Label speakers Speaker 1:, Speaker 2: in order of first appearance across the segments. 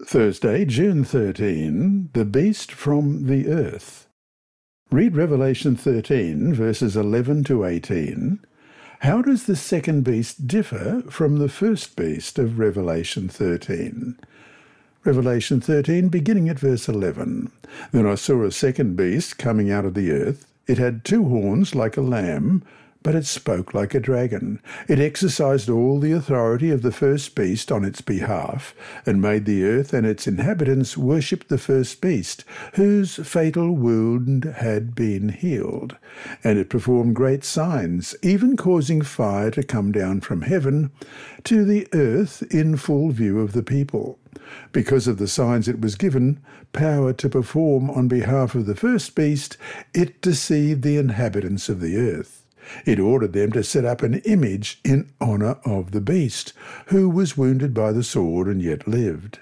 Speaker 1: Thursday, June 13, the beast from the earth. Read Revelation 13, verses 11 to 18. How does the second beast differ from the first beast of Revelation 13? Revelation 13, beginning at verse 11. Then I saw a second beast coming out of the earth. It had two horns like a lamb, but it spoke like a dragon. It exercised all the authority of the first beast on its behalf, and made the earth and its inhabitants worship the first beast, whose fatal wound had been healed. And it performed great signs, even causing fire to come down from heaven to the earth in full view of the people. Because of the signs it was given power to perform on behalf of the first beast, it deceived the inhabitants of the earth. It ordered them to set up an image in honour of the beast, who was wounded by the sword and yet lived.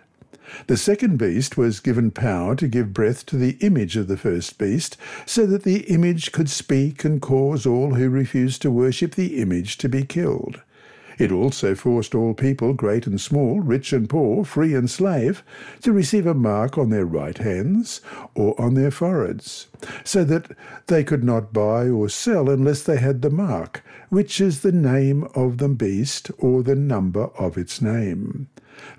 Speaker 1: The second beast was given power to give breath to the image of the first beast, so that the image could speak and cause all who refused to worship the image to be killed. It also forced all people, great and small, rich and poor, free and slave, to receive a mark on their right hands or on their foreheads, so that they could not buy or sell unless they had the mark, which is the name of the beast or the number of its name.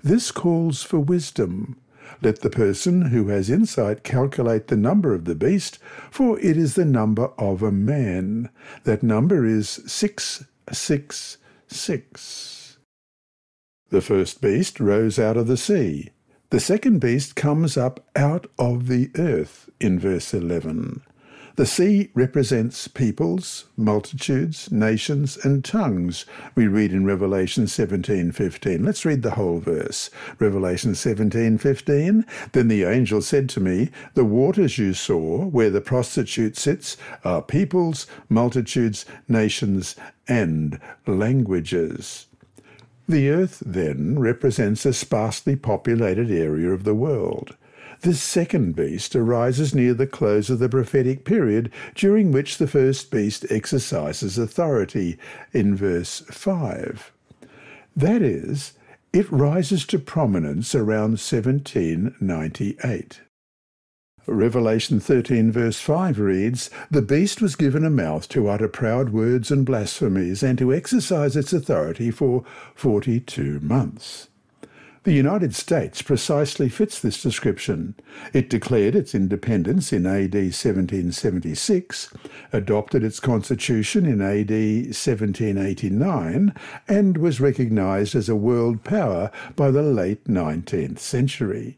Speaker 1: This calls for wisdom. Let the person who has insight calculate the number of the beast, for it is the number of a man. That number is 666. The first beast rose out of the sea. The second beast comes up out of the earth in verse 11. The sea represents peoples, multitudes, nations, and tongues, we read in Revelation 17:15. Let's read the whole verse. Revelation 17:15. Then the angel said to me, the waters you saw, where the prostitute sits, are peoples, multitudes, nations, and languages. The earth, then, represents a sparsely populated area of the world. This second beast arises near the close of the prophetic period, during which the first beast exercises authority, in verse 5. That is, it rises to prominence around 1798. Revelation 13 verse 5 reads, the beast was given a mouth to utter proud words and blasphemies, and to exercise its authority for 42 months. The United States precisely fits this description. It declared its independence in AD 1776, adopted its constitution in AD 1789, and was recognized as a world power by the late 19th century.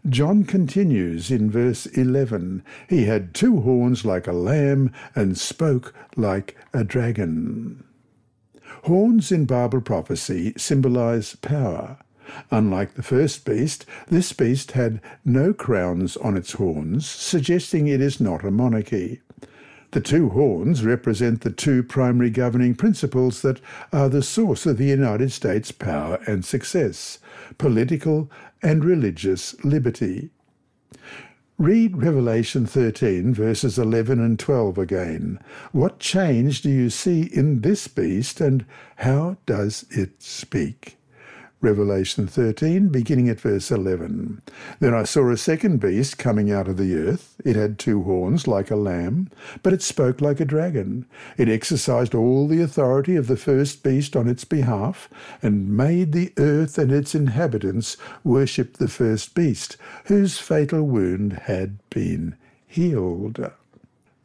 Speaker 1: John continues in verse 11, he had two horns like a lamb and spoke like a dragon. Horns in Bible prophecy symbolize power. Unlike the first beast, this beast had no crowns on its horns, suggesting it is not a monarchy. The two horns represent the two primary governing principles that are the source of the United States' power and success: political and religious liberty. Read Revelation 13, verses 11 and 12 again. What change do you see in this beast, and how does it speak? Revelation 13, beginning at verse 11. Then I saw a second beast coming out of the earth. It had two horns like a lamb, but it spoke like a dragon. It exercised all the authority of the first beast on its behalf, and made the earth and its inhabitants worship the first beast, whose fatal wound had been healed.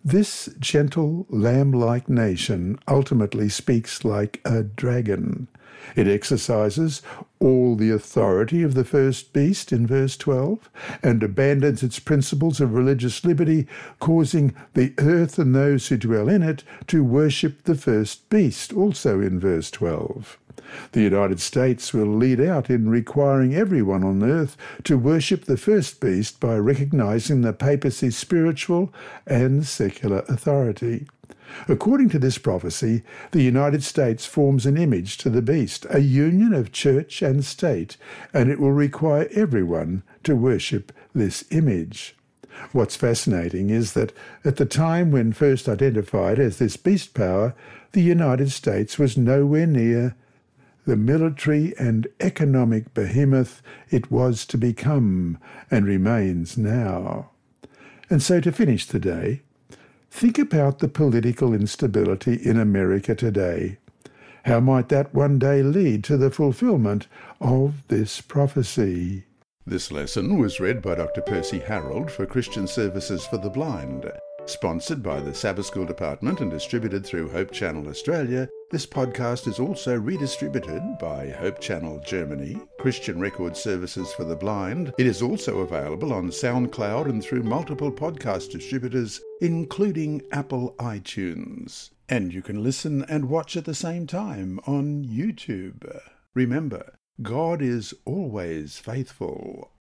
Speaker 1: This gentle, lamb-like nation ultimately speaks like a dragon. It exercises all the authority of the first beast in verse 12, and abandons its principles of religious liberty, causing the earth and those who dwell in it to worship the first beast, also in verse 12. The United States will lead out in requiring everyone on earth to worship the first beast by recognizing the papacy's spiritual and secular authority. According to this prophecy, the United States forms an image to the beast, a union of church and state, and it will require everyone to worship this image. What's fascinating is that at the time when first identified as this beast power, the United States was nowhere near the military and economic behemoth it was to become and remains now. And so to finish the day, think about the political instability in America today. How might that one day lead to the fulfilment of this prophecy?
Speaker 2: This lesson was read by Dr. Percy Harrold for Christian Services for the Blind. Sponsored by the Sabbath School Department and distributed through Hope Channel Australia, this podcast is also redistributed by Hope Channel Germany, Christian Record Services for the Blind. It is also available on SoundCloud and through multiple podcast distributors, including Apple iTunes. And you can listen and watch at the same time on YouTube. Remember, God is always faithful.